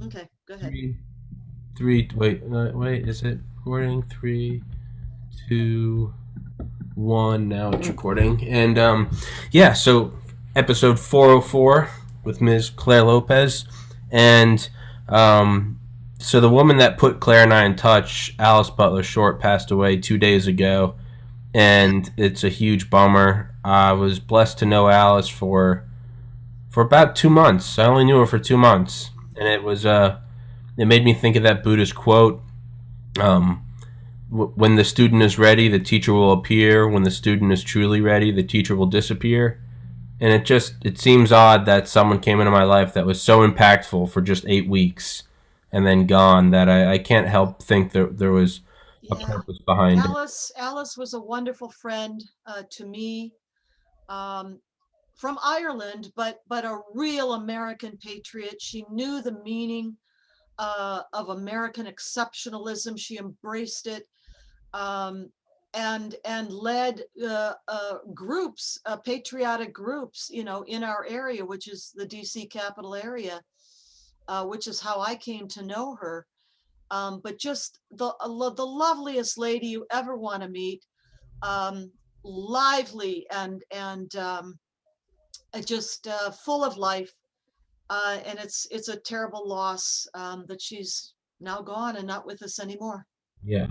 Okay, go ahead. Three, wait, is it recording? Three, two, one. Now it's recording. And yeah, so episode 404 with Ms. Claire Lopez. And so the woman that put Claire and I in touch, Alice Butler Short, passed away 2 days ago. And it's a huge bummer. I was blessed to know Alice for about 2 months. I only knew her for 2 months. And it made me think of that Buddhist quote. Um, when the student is ready, the teacher will appear. When the student is truly ready, the teacher will disappear. And it seems odd that someone came into my life that was so impactful for just 8 weeks and then gone that I can't help think that there was a Yeah, purpose behind it. Alice was a wonderful friend to me, um, from Ireland, but a real American patriot. She knew the meaning of American exceptionalism. She embraced it, um, and led groups, patriotic groups, in our area, which is the DC capital area, which is how I came to know her. But just the loveliest lady you ever want to meet, lively and just full of life. And it's a terrible loss, that she's now gone and not with us anymore. Yeah.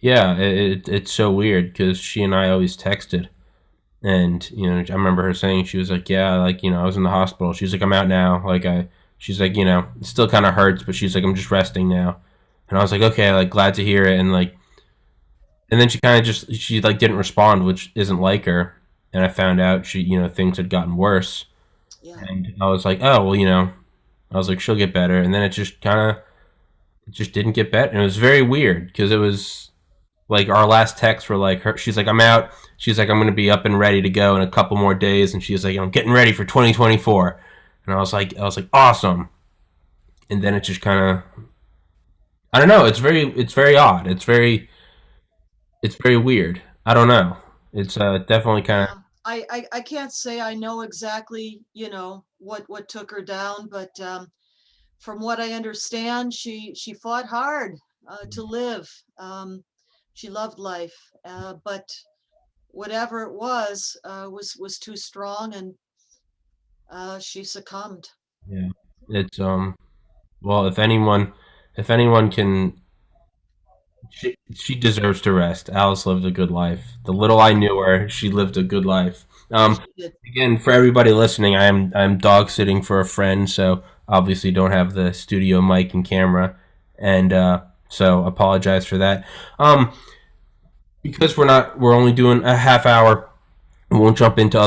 Yeah, it's so weird because she and I always texted. And I remember her saying she was like, "Yeah, like I was in the hospital." She's like, "I'm out now." She's like, it still kind of hurts, but she's like, "I'm just resting now." And I was like, "Okay, like glad to hear it." And then she kind of just she like didn't respond, which isn't like her. And I found out things had gotten worse. Yeah. And I was like, "Oh well, I was like, she'll get better." And then it just didn't get better. And it was very weird because it was like our last texts were like her. She's like, "I'm out." She's like, "I'm gonna be up and ready to go in a couple more days." And she's like, "I'm getting ready for 2024." And I was like, awesome. And then it just kind of, I don't know. It's very odd. It's very weird. I don't know. It's definitely kind of, Yeah. I can't say I know exactly, what took her down, but from what I understand, she fought hard to live. She loved life, but whatever it was too strong, and she succumbed. yeah. It's well, if anyone can, she deserves to rest. Alice lived a good life. The little I knew her, she lived a good life. She did. Again, for everybody listening, I'm dog sitting for a friend, so obviously don't have the studio mic and camera, and so apologize for that. Because we're only doing a half hour. We won't jump into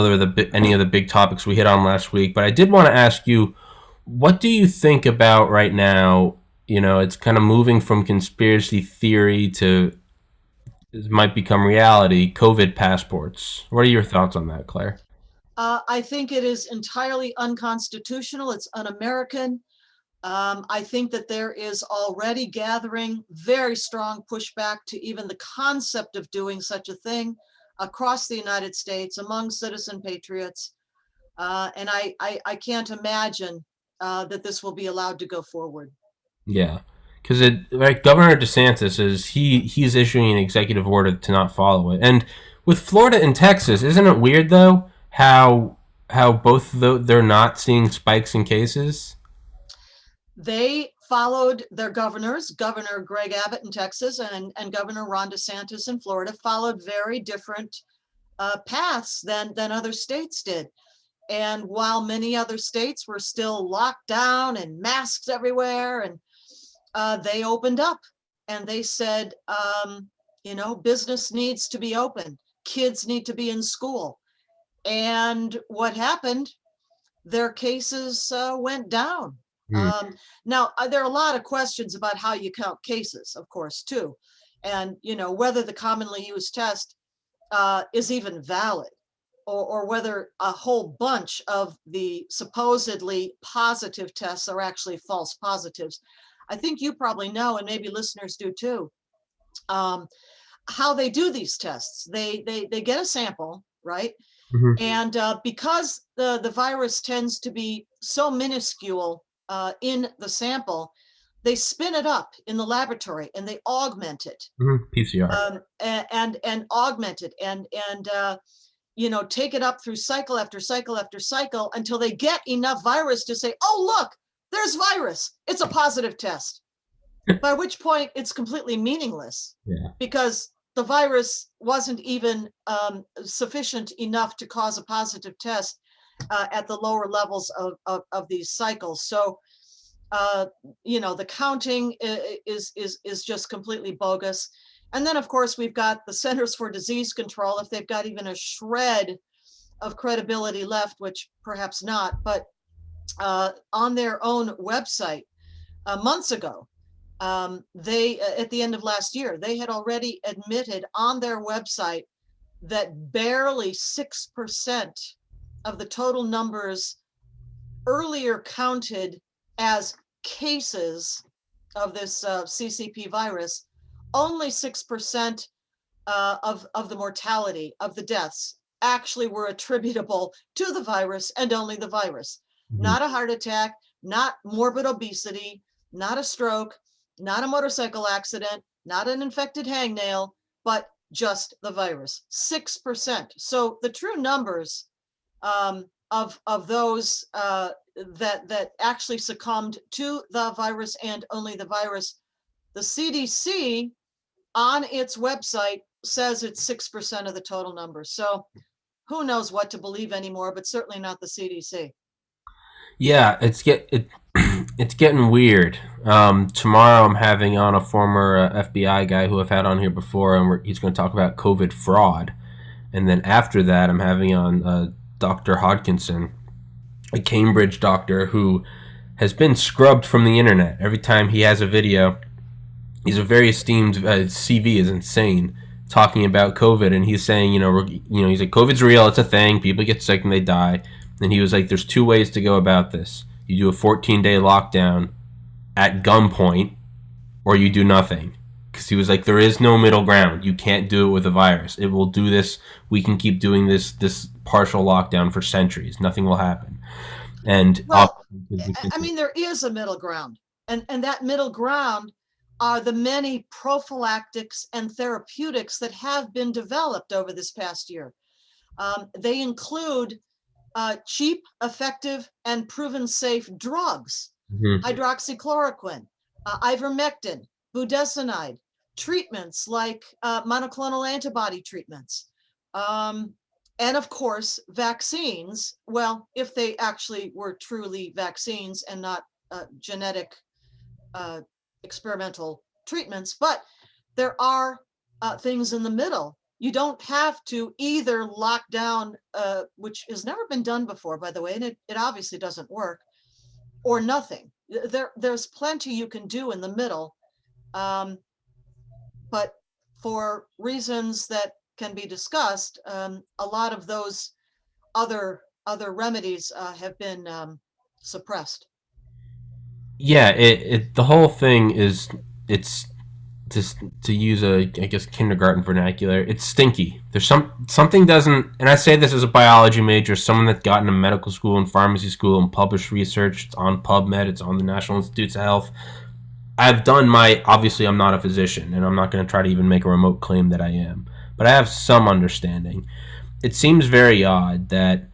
any of the big topics we hit on last week, but I did want to ask you, what do you think about right now? It's kind of moving from conspiracy theory to it might become reality. COVID passports. What are your thoughts on that, Claire? I think it is entirely unconstitutional. It's un-American. I think that there is already gathering very strong pushback to even the concept of doing such a thing across the United States among citizen patriots. And I can't imagine that this will be allowed to go forward. Yeah, because right, Governor DeSantis he's issuing an executive order to not follow it, and with Florida and Texas, isn't it weird though how both they're not seeing spikes in cases? They followed their governors. Governor Greg Abbott in Texas and Governor Ron DeSantis in Florida followed very different paths than other states did. And while many other states were still locked down and masks everywhere, and they opened up and they said, business needs to be open, kids need to be in school. And what happened? Their cases went down. Hmm. Now, there are a lot of questions about how you count cases, of course, too. And, whether the commonly used test is even valid, or whether a whole bunch of the supposedly positive tests are actually false positives. I think you probably know, and maybe listeners do too, um, how they do these tests. They get a sample, right? Mm-hmm. And because the virus tends to be so minuscule in the sample, they spin it up in the laboratory and they augment it, PCR. And augment it and take it up through cycle after cycle after cycle until they get enough virus to say, oh, look, there's virus. It's a positive test. By which point it's completely meaningless, because the virus wasn't even sufficient enough to cause a positive test at the lower levels of these cycles. So, the counting is just completely bogus. And then, of course, we've got the Centers for Disease Control, if they've got even a shred of credibility left, which perhaps not, but on their own website months ago, they at the end of last year, they had already admitted on their website that barely 6% of the total numbers earlier counted as cases of this CCP virus, only 6% of the mortality, of the deaths, actually were attributable to the virus and only the virus. Not a heart attack, not morbid obesity, not a stroke, not a motorcycle accident, not an infected hangnail, but just the virus, 6%. So the true numbers of those that actually succumbed to the virus and only the virus, the CDC on its website says it's 6% of the total numbers. So who knows what to believe anymore, but certainly not the CDC. Yeah, it's getting weird. Tomorrow I'm having on a former FBI guy who I've had on here before, and he's going to talk about COVID fraud. And then after that, I'm having on Dr. Hodkinson, a Cambridge doctor who has been scrubbed from the internet. Every time he has a video, he's a very esteemed. CV is insane, talking about COVID, and he's saying, he's like, COVID's real. It's a thing. People get sick and they die. And he was like, there's two ways to go about this. You do a 14-day lockdown at gunpoint, or you do nothing. Because he was like, there is no middle ground. You can't do it with a virus. It will do this. We can keep doing this partial lockdown for centuries. Nothing will happen. And well, I mean, there is a middle ground, and that middle ground are the many prophylactics and therapeutics that have been developed over this past year. They include cheap, effective, and proven safe drugs, hydroxychloroquine, ivermectin, budesonide, treatments like monoclonal antibody treatments, and of course, vaccines. Well, if they actually were truly vaccines and not genetic experimental treatments, but there are things in the middle. You don't have to either lock down, which has never been done before, by the way, and it obviously doesn't work, or nothing. There's plenty you can do in the middle, but for reasons that can be discussed, a lot of those other remedies have been suppressed. Yeah, the whole thing is, it's just, to use I guess, kindergarten vernacular, it's stinky. There's something doesn't, and I say this as a biology major, someone that got into medical school and pharmacy school and published research. It's on PubMed, it's on the National Institutes of Health. Obviously I'm not a physician, and I'm not going to try to even make a remote claim that I am, but I have some understanding. It seems very odd that,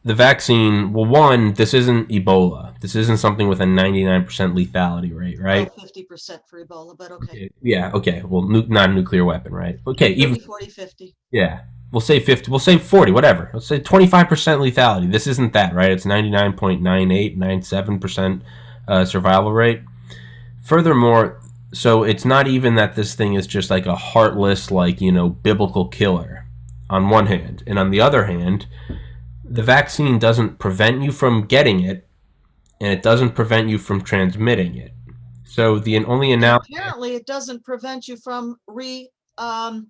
the vaccine, well, one, this isn't Ebola. This isn't something with a 99% lethality rate, right? 50% for Ebola, but okay. Yeah, okay. Well, not a nuclear weapon, right? Okay, 30, even 40, 50. Yeah. We'll say 50. We'll say 40, whatever. Let's say 25% lethality. This isn't that, right? It's 99.98, 97% survival rate. Furthermore, so it's not even that this thing is just like a heartless, biblical killer on one hand. And on the other hand, the vaccine doesn't prevent you from getting it, and it doesn't prevent you from transmitting it. So the only analogy... Apparently, it doesn't prevent you from recatching,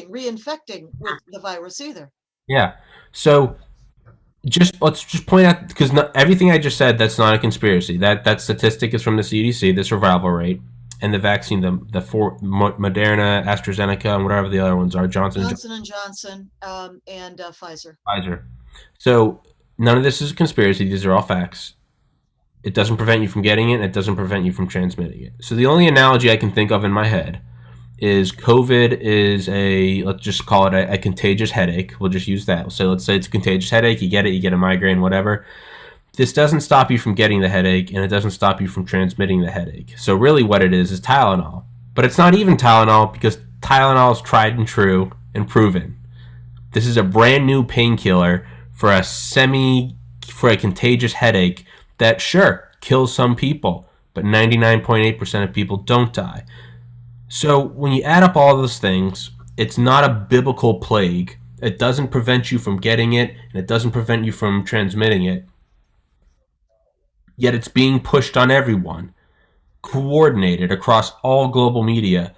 reinfecting with the virus either. Yeah. So let's just point out, because everything I just said, that's not a conspiracy. That statistic is from the CDC, the survival rate, and the vaccine, the four Moderna, AstraZeneca, and whatever the other ones are, Johnson and Johnson, and Pfizer. Pfizer. So none of this is a conspiracy. These are all facts. It doesn't prevent you from getting it. And it doesn't prevent you from transmitting it. So the only analogy I can think of in my head is COVID is let's just call it a contagious headache. We'll just use that. So let's say it's a contagious headache. You get it, you get a migraine, whatever. This doesn't stop you from getting the headache, and it doesn't stop you from transmitting the headache. So really what it is Tylenol. But it's not even Tylenol because Tylenol is tried and true and proven. This is a brand new painkiller for a contagious headache that sure kills some people, but 99.8% of people don't die. So when you add up all those things, it's not a biblical plague. It doesn't prevent you from getting it, and it doesn't prevent you from transmitting it. Yet it's being pushed on everyone, coordinated across all global media.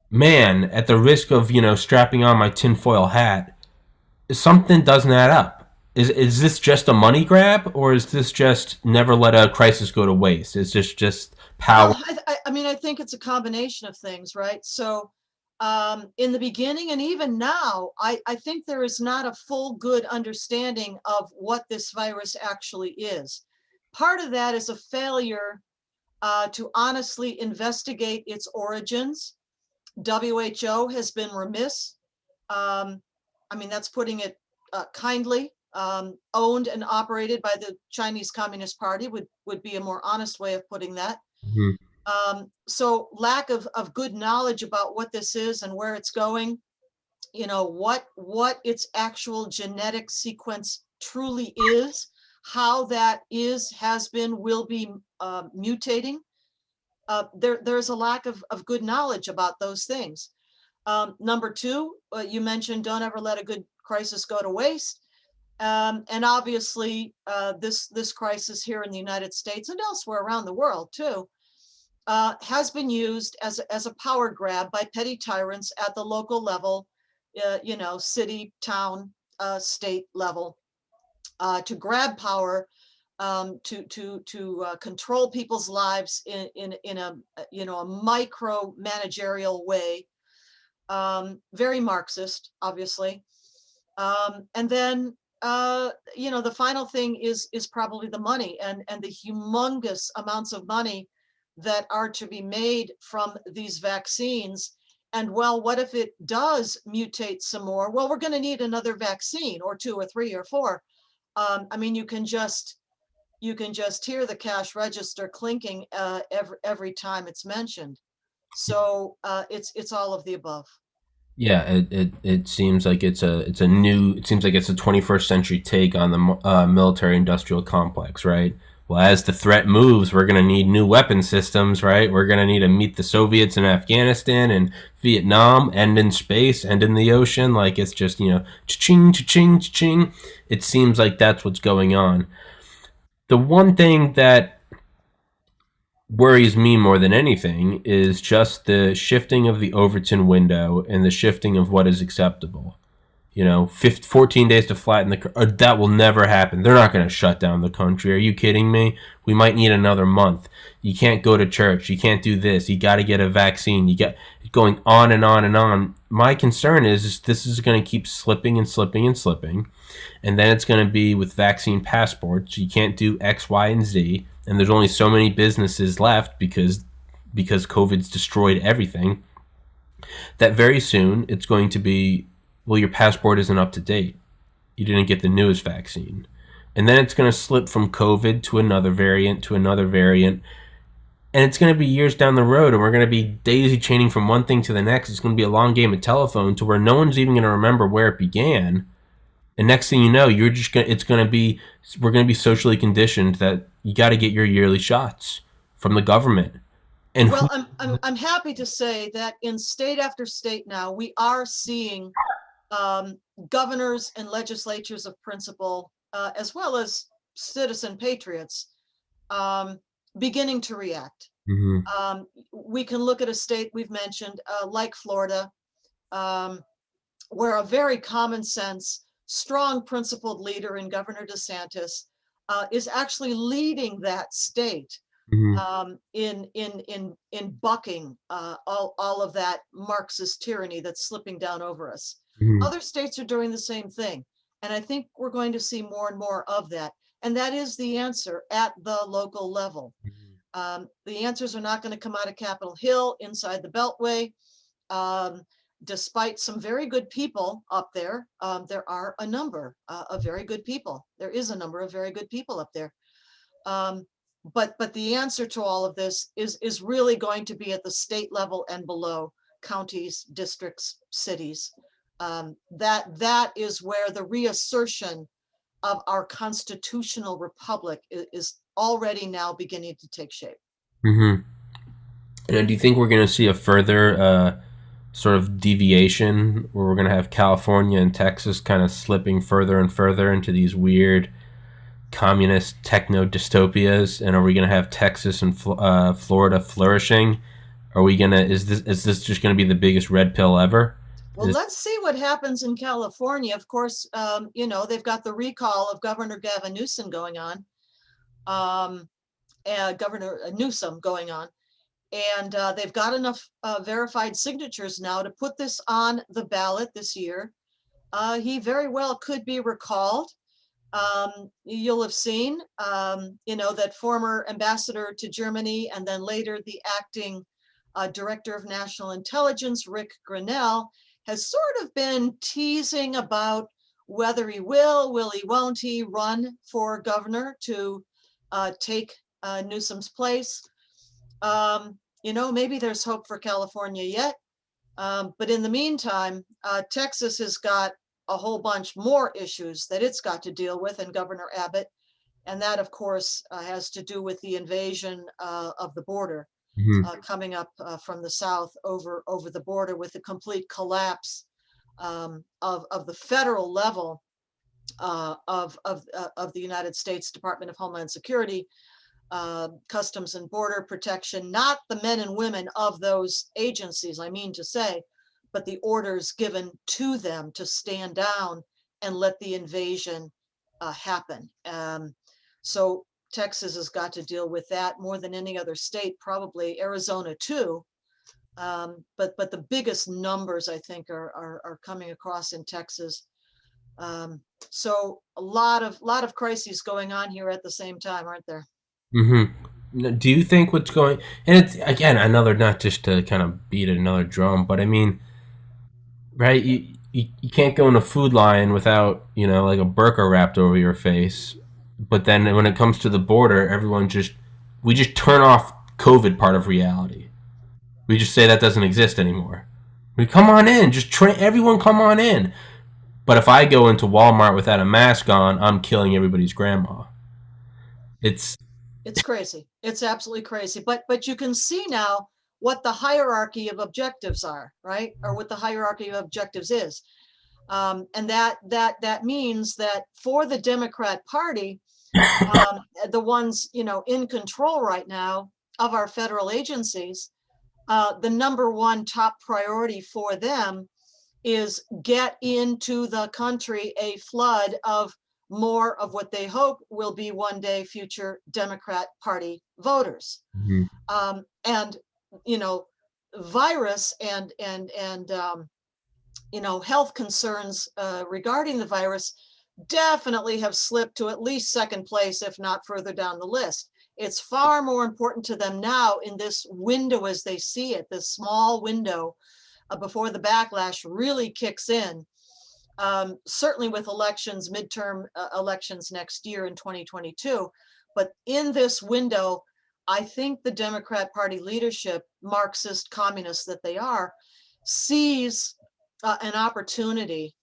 Man, at the risk of, strapping on my tinfoil hat, something doesn't add up. Is this just a money grab, or is this just never let a crisis go to waste? Is this just power? Well, I mean, I think it's a combination of things, right? So, in the beginning and even now, I think there is not a full good understanding of what this virus actually is. Part of that is a failure to honestly investigate its origins. WHO has been remiss. Um, I mean, that's putting it kindly. Owned and operated by the Chinese Communist Party would be a more honest way of putting that. Mhm. So lack of good knowledge about what this is and where it's going, what its actual genetic sequence truly is, how that has been, will be mutating. There's a lack of good knowledge about those things. Number two, you mentioned don't ever let a good crisis go to waste. And obviously, this crisis here in the United States and elsewhere around the world too has been used as a power grab by petty tyrants at the local level, city, town, state level, to grab power, to control people's lives in a a micro managerial way, very Marxist, obviously. And then the final thing is probably the money and the humongous amounts of money that are to be made from these vaccines. And well, what if it does mutate some more? Well, we're going to need another vaccine or two or three or four. I mean, you can just hear the cash register clinking every time it's mentioned. So it's all of the above. Yeah, it seems like it seems like it's a 21st century take on the military industrial complex, right? Well, as the threat moves, we're going to need new weapon systems, right? We're going to need to meet the Soviets in Afghanistan and Vietnam, and in space, and in the ocean. Like it's just, cha-ching, cha-ching, cha-ching. It seems like that's what's going on. The one thing that worries me more than anything is just the shifting of the Overton window and the shifting of what is acceptable. 14 days to flatten that will never happen. They're not going to shut down the country. Are you kidding me? We might need another month. You can't go to church. You can't do this. You got to get a vaccine. You get going on and on and on. My concern is this is going to keep slipping and slipping and slipping. And then it's going to be with vaccine passports. You can't do X, Y, and Z. And there's only so many businesses left because COVID's destroyed everything. That very soon it's going to be, well, your passport isn't up to date. You didn't get the newest vaccine. And then it's going to slip from COVID to another variant to another variant. And it's going to be years down the road, and we're going to be daisy chaining from one thing to the next. It's going to be a long game of telephone to where no one's even going to remember where it began. And next thing you know, we're going to be socially conditioned that you got to get your yearly shots from the government. And Well, I'm happy to say that in state after state now, we are seeing um, governors and legislatures of principle, as well as citizen patriots, um, beginning to react. Mhm. We can look at a state we've mentioned, like Florida, um, where a very common sense, strong principled leader in Governor DeSantis is actually leading that state Mhm. in bucking all of that Marxist tyranny that's slipping down over us. Mhm. Other states are doing the same thing. And I think we're going to see more and more of that. And that is the answer at the local level. The answers are not going to come out of Capitol Hill inside the Beltway. Um, Despite some very good people up there, there are a number of very good people. There is a number of very good people up there. Um, but the answer to all of this is really going to be at the state level and below, counties, districts, cities. That is where the reassertion of our constitutional republic is already now beginning to take shape. Mm-hmm. And do you think we're going to see a further sort of deviation where we're going to have California and Texas kind of slipping further and further into these weird communist techno dystopias? And are we going to have Texas and Florida flourishing? Are we gonna? Is this just going to be the biggest red pill ever? Well, Is let's see what happens in California. Of course, they've got the recall of Governor Gavin Newsom going on, Governor Newsom going on, and they've got enough verified signatures now to put this on the ballot this year. He very well could be recalled. You'll have seen, that former ambassador to Germany and then later the acting director of national intelligence, Rick Grenell, has sort of been teasing about whether he will he, won't he run for governor to take Newsom's place. Maybe there's hope for California yet. But in the meantime, Texas has got a whole bunch more issues that it's got to deal with, and Governor Abbott. And that, of course, has to do with the invasion of the border mm-hmm. coming up from the south over the border, with the complete collapse of the federal level of the United States Department of Homeland Security, Customs and Border Protection, not the men and women of those agencies, I mean to say, but the orders given to them to stand down and let the invasion happen. So Texas has got to deal with that more than any other state, probably Arizona too. But the biggest numbers, I think, are coming across in Texas. So a lot of crises going on here at the same time, aren't there? Mm-hmm. Do you think what's going? And it's again another, not just to kind of beat another drum, but I mean, right? You can't go in a Food Lion without like a burqa wrapped over your face. But then when it comes to the border, we just turn off COVID part of reality. We just say that doesn't exist anymore. We come on in, everyone come on in. But if I go into Walmart without a mask on, I'm killing everybody's grandma. It's It's crazy. It's absolutely crazy. But you can see now what the hierarchy of objectives are, right? Or what the hierarchy of objectives is. And that means that for the Democrat Party, the ones in control right now of our federal agencies, the number one top priority for them is get into the country a flood of more of what they hope will be one day future Democrat Party voters. mm-hmm. And virus and health concerns regarding the virus definitely have slipped to at least second place, if not further down the list. It's far more important to them now in this window as they see it, this small window before the backlash really kicks in. Certainly with elections, midterm elections next year in 2022. But in this window, I think the Democrat Party leadership, Marxist communists that they are, sees an opportunity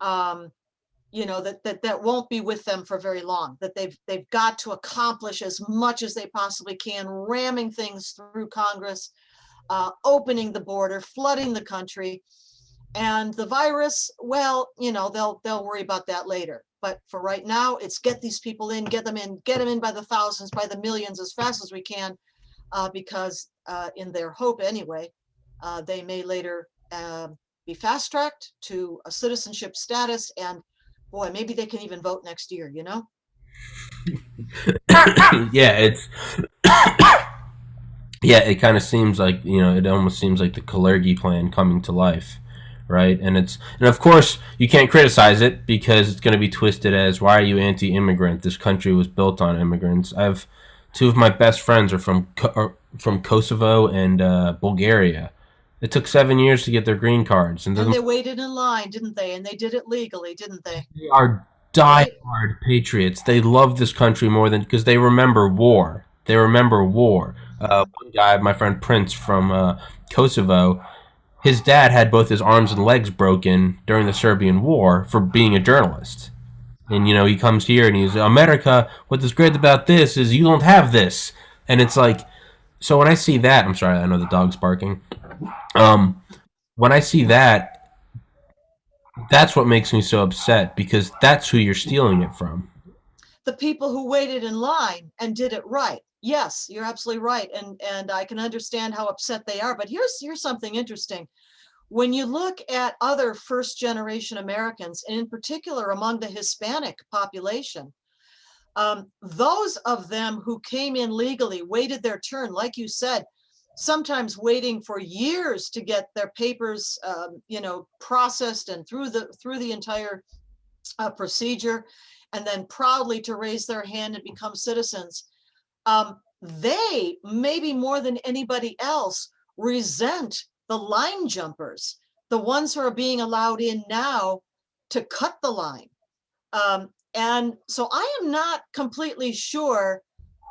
that won't be with them for very long, that they've got to accomplish as much as they possibly can, ramming things through Congress, opening the border, flooding the country. And the virus, well, they'll worry about that later. But for right now, it's get these people in, get them in by the thousands, by the millions as fast as we can, because in their hope anyway, they may later be fast-tracked to a citizenship status, and boy, maybe they can even vote next year, Yeah, it kind of seems like it almost seems like the Kalergi plan coming to life, right? And of course you can't criticize it because it's going to be twisted as, why are you anti-immigrant? This country was built on immigrants. I've two of my best friends are from Kosovo and Bulgaria. It took 7 years to get their green cards, and And they waited in line, didn't they? And they did it legally, didn't they? they are Right? diehard patriots. They love this country more than, because they remember war. They remember war. One guy, my friend Prince from Kosovo, his dad had both his arms and legs broken during the Serbian War for being a journalist. And he comes here and he's, America. What is great about this is you don't have this, and it's like, so when I see that, I'm sorry, I know the dog's barking. Um, when I see that, that's what makes me so upset, because that's who you're stealing it from. The people who waited in line and did it right. Yes, you're absolutely right. And I can understand how upset they are. But here's something interesting. When you look at other first generation Americans, and in particular among the Hispanic population, those of them who came in legally waited their turn, like you said, sometimes waiting for years to get their papers, processed and through the entire procedure, and then proudly to raise their hand and become citizens. They, maybe more than anybody else, resent the line jumpers, the ones who are being allowed in now to cut the line. And so I am not completely sure,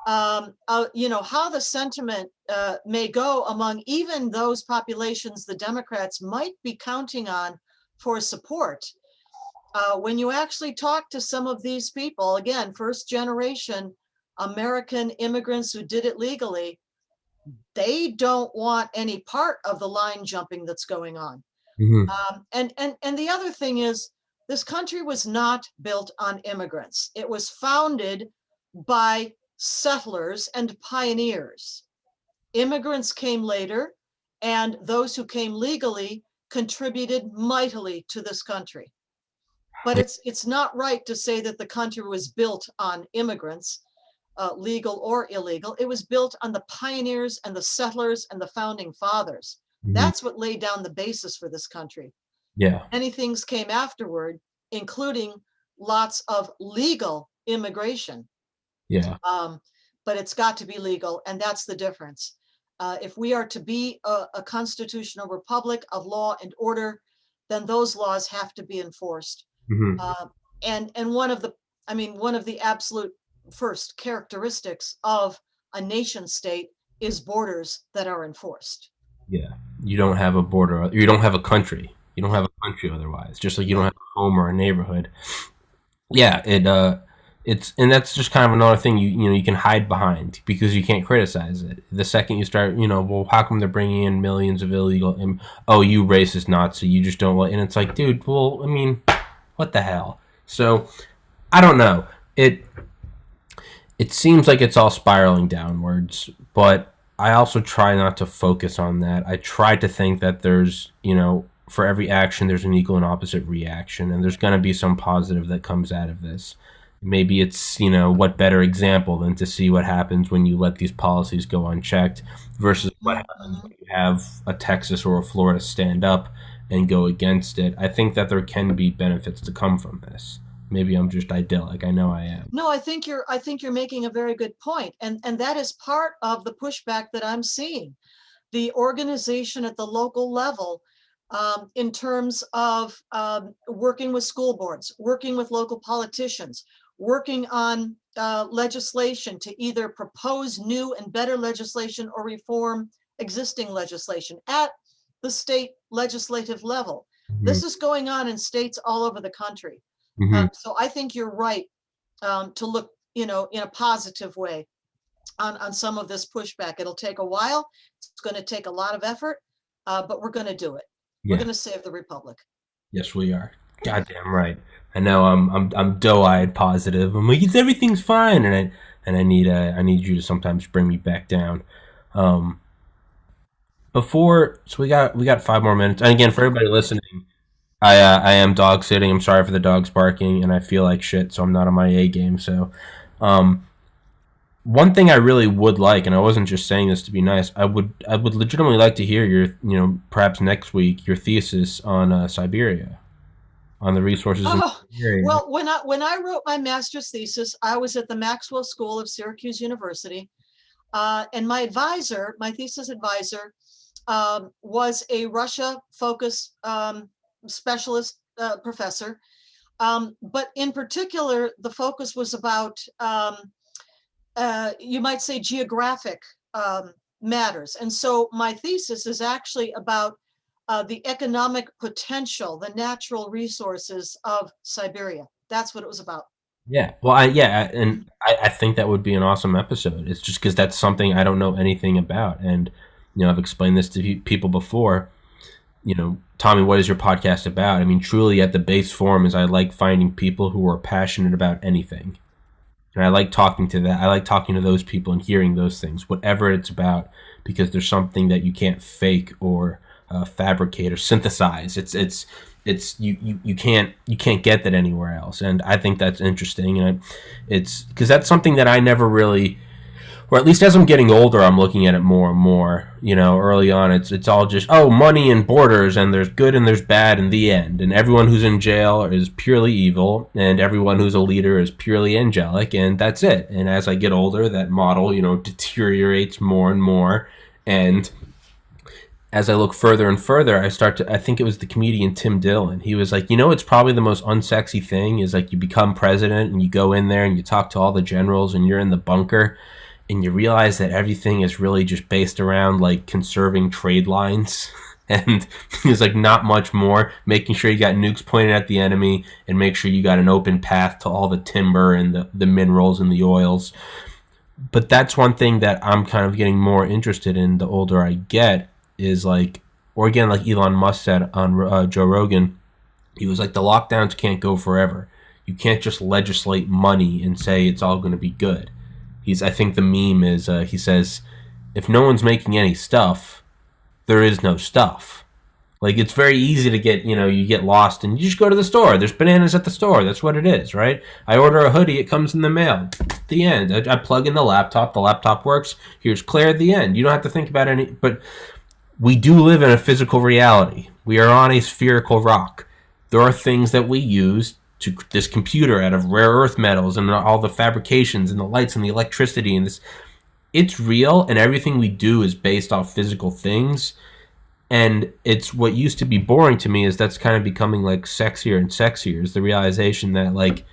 how the sentiment may go among even those populations the Democrats might be counting on for support. When you actually talk to some of these people, again, first generation American immigrants who did it legally, they don't want any part of the line jumping that's going on. Mm-hmm. And the other thing is, this country was not built on immigrants. It was founded by settlers and pioneers. Immigrants came later, and those who came legally contributed mightily to this country. But it's not right to say that the country was built on immigrants, legal or illegal. It was built on the pioneers and the settlers and the founding fathers. Mm-hmm. That's what laid down the basis for this country. Yeah. Many things came afterward, including lots of legal immigration. Yeah. But it's got to be legal, and that's the difference. If we are to be a constitutional republic of law and order, then those laws have to be enforced. Mm-hmm. And one of the absolute first characteristics of a nation state is borders that are enforced. Yeah. You don't have a border. You don't have a country. You don't have a country otherwise. Just like you don't have a home or a neighborhood. Yeah. It's, and that's just kind of another thing you can hide behind, because you can't criticize it. The second you start, well, how come they're bringing in millions of illegal? Oh, you racist Nazi. You just don't. And it's like, dude. Well, I mean, what the hell? So I don't know. It seems like it's all spiraling downwards, but I also try not to focus on that. I try to think that there's, for every action, there's an equal and opposite reaction, and there's going to be some positive that comes out of this. Maybe it's, what better example than to see what happens when you let these policies go unchecked versus what happens when you have a Texas or a Florida stand up and go against it. I think that there can be benefits to come from this. Maybe I'm just idyllic. I know I am. No, I think you're making a very good point, and that is part of the pushback that I'm seeing. The organization at the local level, in terms of working with school boards, working with local politicians, working on legislation to either propose new and better legislation or reform existing legislation at the state legislative level. Mm-hmm. This is going on in states all over the country. Mm-hmm. So I think you're right to look, in a positive way on some of this pushback. It'll take a while. It's going to take a lot of effort, but we're going to do it. Yeah. We're going to save the republic. Yes, we are. Goddamn right. I know. I'm doe-eyed positive. I'm like, everything's fine, and I need you to sometimes bring me back down. So we got 5 more minutes. And again, for everybody listening, I am dog sitting. I'm sorry for the dogs barking, and I feel like shit, so I'm not on my A game. So, One thing I really would like, and I wasn't just saying this to be nice, I would legitimately like to hear your, perhaps next week, your thesis on Siberia, on the resources in Oh, Siberia. well, when I wrote my master's thesis, I was at the Maxwell School of Syracuse University, and my advisor, my thesis advisor, was a Russia-focused specialist professor. But in particular, the focus was about, you might say, geographic matters. And so my thesis is actually about the economic potential, the natural resources of Siberia. That's what it was about. Yeah, well, and I think that would be an awesome episode. It's just because that's something I don't know anything about, and I've explained this to people before. Tommy, what is your podcast about? I mean, truly, at the base form, is I like finding people who are passionate about anything, and I like talking to that. I like talking to those people and hearing those things, whatever it's about, because there's something that you can't fake or fabricate or synthesize. It's you can't get that anywhere else, and I think that's interesting. And it's because that's something that I never really, or at least as I'm getting older, I'm looking at it more and more. Early on, it's all just, oh, money and borders, and there's good and there's bad in the end, and everyone who's in jail is purely evil, and everyone who's a leader is purely angelic, and that's it. And as I get older, that model, deteriorates more and more, and as I look further and further, I think it was the comedian Tim Dillon. He was like, it's probably the most unsexy thing is like you become president and you go in there and you talk to all the generals and you're in the bunker and you realize that everything is really just based around like conserving trade lines. And he's like, not much more, making sure you got nukes pointed at the enemy and make sure you got an open path to all the timber and the minerals and the oils. But that's one thing that I'm kind of getting more interested in the older I get is like, or again, like Elon Musk said on Joe Rogan, he was like, the lockdowns can't go forever. You can't just legislate money and say it's all going to be good. I think the meme is, he says, if no one's making any stuff, there is no stuff. Like, it's very easy to get, you get lost and you just go to the store. There's bananas at the store. That's what it is, right? I order a hoodie, it comes in the mail. The end. I plug in the laptop works. Here's Claire at the end. You don't have to think about any, but we do live in a physical reality. We are on a spherical rock. There are things that we use to this computer out of rare earth metals and all the fabrications and the lights and the electricity and this. It's real, and everything we do is based off physical things. And it's what used to be boring to me is that's kind of becoming like sexier and sexier is the realization that like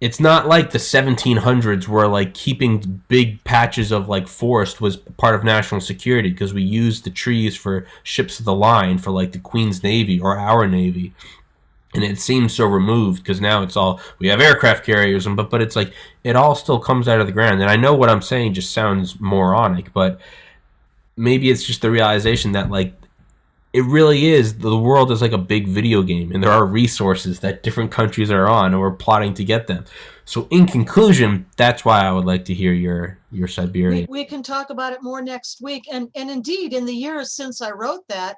it's not like the 1700s where like keeping big patches of like forest was part of national security because we used the trees for ships of the line for like the Queen's Navy or our Navy. And it seems so removed because now it's all we have aircraft carriers and but it's like it all still comes out of the ground. And I know what I'm saying just sounds moronic, but maybe it's just the realization that like it really is the world is like a big video game and there are resources that different countries are on and we're plotting to get them. So in conclusion, that's why I would like to hear your Siberian. We can talk about it more next week. And indeed, in the years since I wrote that,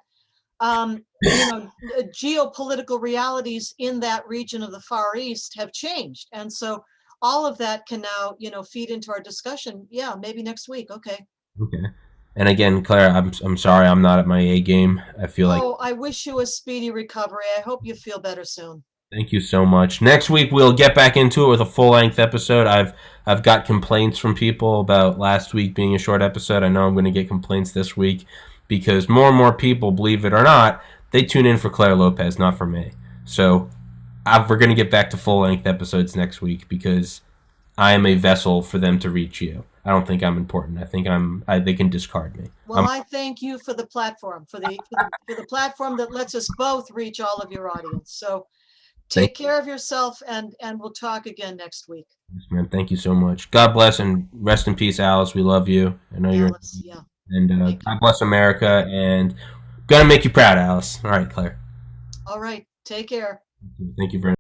geopolitical realities in that region of the Far East have changed. And so all of that can now, feed into our discussion. Yeah, maybe next week. Okay. Okay. And again, Claire, I'm sorry I'm not at my A game. I feel like Oh, I wish you a speedy recovery. I hope you feel better soon. thank you so much. Next week we'll get back into it with a full-length episode. I've got complaints from people about last week being a short episode. I know I'm going to get complaints this week because more and more people, believe it or not, they tune in for Claire Lopez, not for me. So we're going to get back to full-length episodes next week because I am a vessel for them to reach you. I don't think I'm important. I think they can discard me. Well, I thank you for the platform, for the platform that lets us both reach all of your audience. So take care of yourself, and we'll talk again next week. Yes, man. Thank you so much. God bless and rest in peace, Alice. We love you. I know Alice, yeah. And God bless America. And gonna make you proud, Alice. All right, Claire. All right. Take care. Thank you very much.